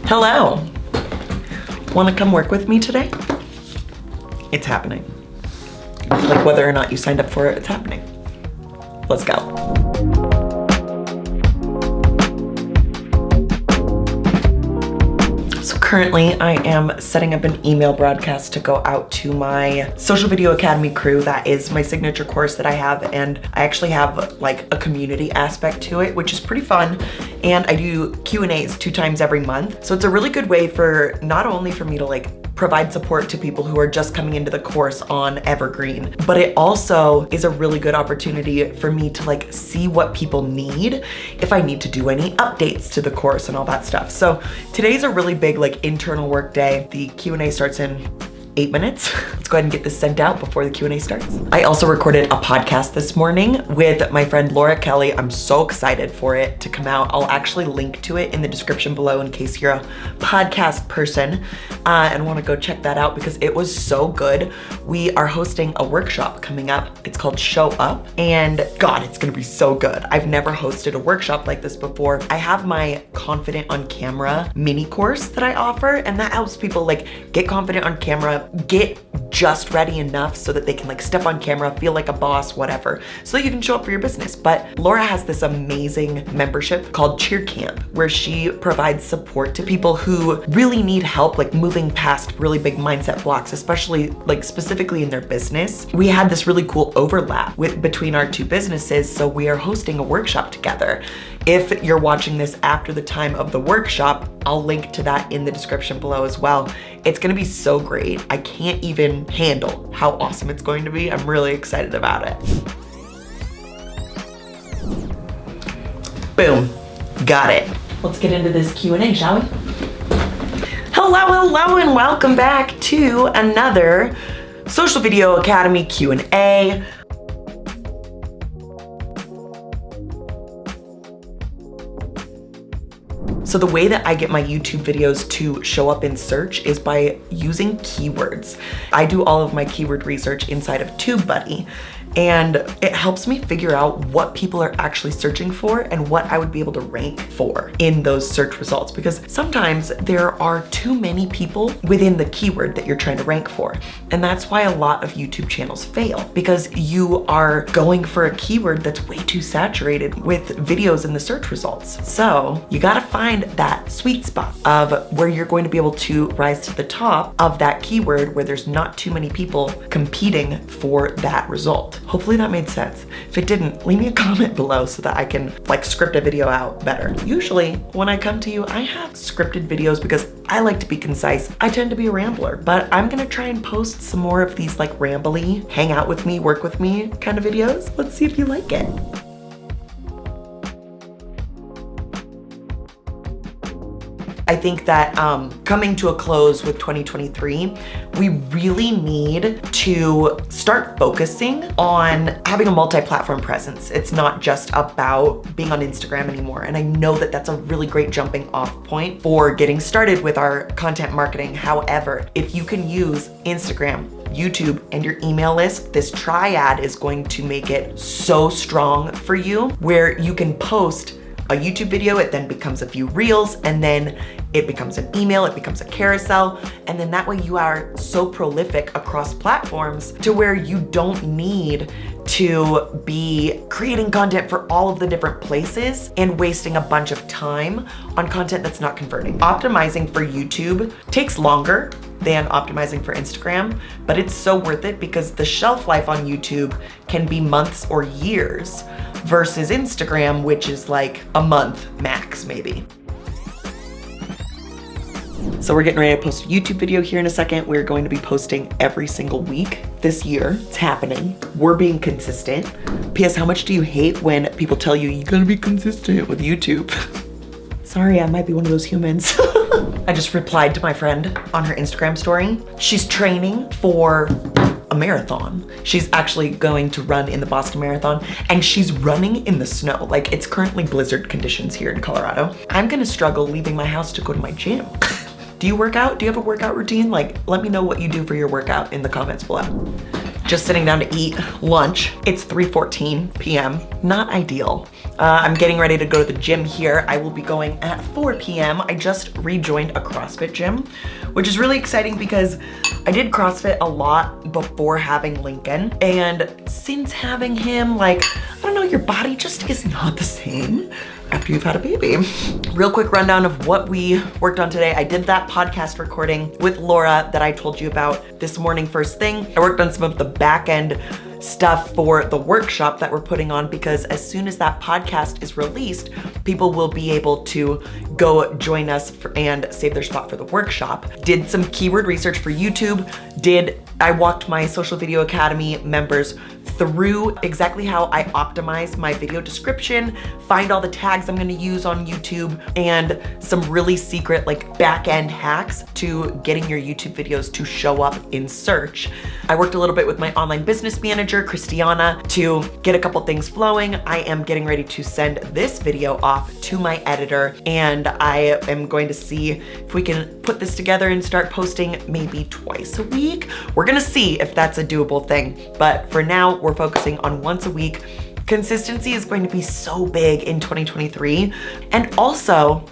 Hello. Want to come work with me today? It's happening. Like whether or not you signed up for it, it's happening. Let's go. So currently I am setting up an email broadcast to go out to my Social Video Academy crew. That is my signature course that I have, and I actually have like a community aspect to it, which is pretty fun. And I do Q&As 2 times every month. So it's a really good way for not only for me to like provide support to people who are just coming into the course on Evergreen, but it also is a really good opportunity for me to like see what people need, if I need to do any updates to the course and all that stuff. So today's a really big like internal work day. The Q&A starts in 8 minutes. Let's go ahead and get this sent out before the Q&A starts. I also recorded a podcast this morning with my friend Laura Kelly. I'm so excited for it to come out. I'll actually link to it in the description below in case you're a podcast person and want to go check that out because it was so good. We are hosting a workshop coming up. It's called Show Up, and God, it's gonna be so good. I've never hosted a workshop like this before. I have my Confident on Camera mini course that I offer, and that helps people like get confident on camera, get just ready enough so that they can like step on camera, feel like a boss, whatever, so that you can show up for your business. But Laura has this amazing membership called Cheer Camp, where she provides support to people who really need help, like moving past really big mindset blocks, especially like specifically in their business. We had this really cool overlap between our 2 businesses, so we are hosting a workshop together. If you're watching this after the time of the workshop, I'll link to that in the description below as well. It's gonna be so great. I can't even handle how awesome it's going to be. I'm really excited about it. Boom, got it. Let's get into this Q&A, shall we? Hello, and welcome back to another Social Video Academy Q&A. So the way that I get my YouTube videos to show up in search is by using keywords. I do all of my keyword research inside of TubeBuddy, and it helps me figure out what people are actually searching for and what I would be able to rank for in those search results, because sometimes there are too many people within the keyword that you're trying to rank for. And that's why a lot of YouTube channels fail, because you are going for a keyword that's way too saturated with videos in the search results. So you gotta find that sweet spot of where you're going to be able to rise to the top of that keyword where there's not too many people competing for that result. Hopefully that made sense. If it didn't, leave me a comment below so that I can like script a video out better. Usually when I come to you, I have scripted videos because I like to be concise. I tend to be a rambler, but I'm gonna try and post some more of these like rambly, hang out with me, work with me kind of videos. Let's see if you like it. I think that coming to a close with 2023, we really need to start focusing on having a multi-platform presence. It's not just about being on Instagram anymore. And I know that that's a really great jumping off point for getting started with our content marketing. However, if you can use Instagram, YouTube, and your email list, this triad is going to make it so strong for you, where you can post a YouTube video, it then becomes a few reels, and then it becomes an email, it becomes a carousel, and then that way you are so prolific across platforms to where you don't need to be creating content for all of the different places and wasting a bunch of time on content that's not converting. Optimizing for YouTube takes longer than optimizing for Instagram, but it's so worth it because the shelf life on YouTube can be months or years versus Instagram, which is like a month max maybe. So we're getting ready to post a YouTube video here in a second. We're going to be posting every single week this year. It's happening. We're being consistent. P.S. How much do you hate when people tell you you gotta be consistent with YouTube? Sorry, I might be one of those humans. I just replied to my friend on her Instagram story. She's training for a marathon. She's actually going to run in the Boston Marathon, and she's running in the snow. Like, it's currently blizzard conditions here in Colorado. I'm gonna struggle leaving my house to go to my gym. Do you work out? Do you have a workout routine? Like, let me know what you do for your workout in the comments below. just sitting down to eat lunch. It's 3:14 p.m. Not ideal. I'm getting ready to go to the gym here. I will be going at 4 p.m. I just rejoined a CrossFit gym, which is really exciting because I did CrossFit a lot before having Lincoln. And since having him, like, I don't know, your body just is not the same after you've had a baby. Real quick rundown of what we worked on today. I did that podcast recording with Laura that I told you about this morning first thing. I worked on some of the back end stuff for the workshop that we're putting on, because as soon as that podcast is released, people will be able to go join us and save their spot for the workshop. Did some keyword research for YouTube. I walked my Social Video Academy members through exactly how I optimize my video description, find all the tags I'm gonna use on YouTube, and some really secret like back-end hacks to getting your YouTube videos to show up in search. I worked a little bit with my online business manager, Christiana, to get a couple things flowing. I am getting ready to send this video off to my editor, and I am going to see if we can put this together and start posting maybe twice a week. We're gonna see if that's a doable thing, but for now, we're focusing on once a week. Consistency is going to be so big in 2023. And also,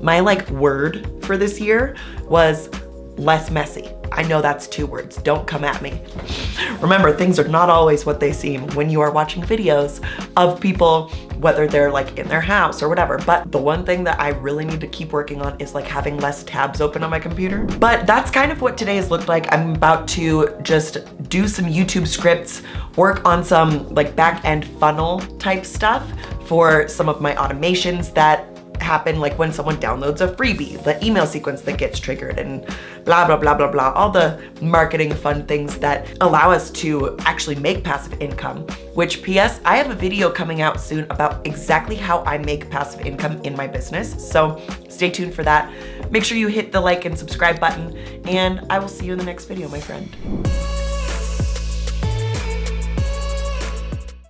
my word for this year was less messy. I know that's 2 words, don't come at me. Remember, things are not always what they seem when you are watching videos of people, whether they're in their house or whatever. But the one thing that I really need to keep working on is having less tabs open on my computer. But that's kind of what today has looked like. I'm about to just do some YouTube scripts, work on some back end funnel type stuff for some of my automations that happen when someone downloads a freebie, the email sequence that gets triggered, and blah, blah, blah, blah, blah. All the marketing fun things that allow us to actually make passive income, which PS, I have a video coming out soon about exactly how I make passive income in my business. So stay tuned for that. Make sure you hit the like and subscribe button, and I will see you in the next video, my friend.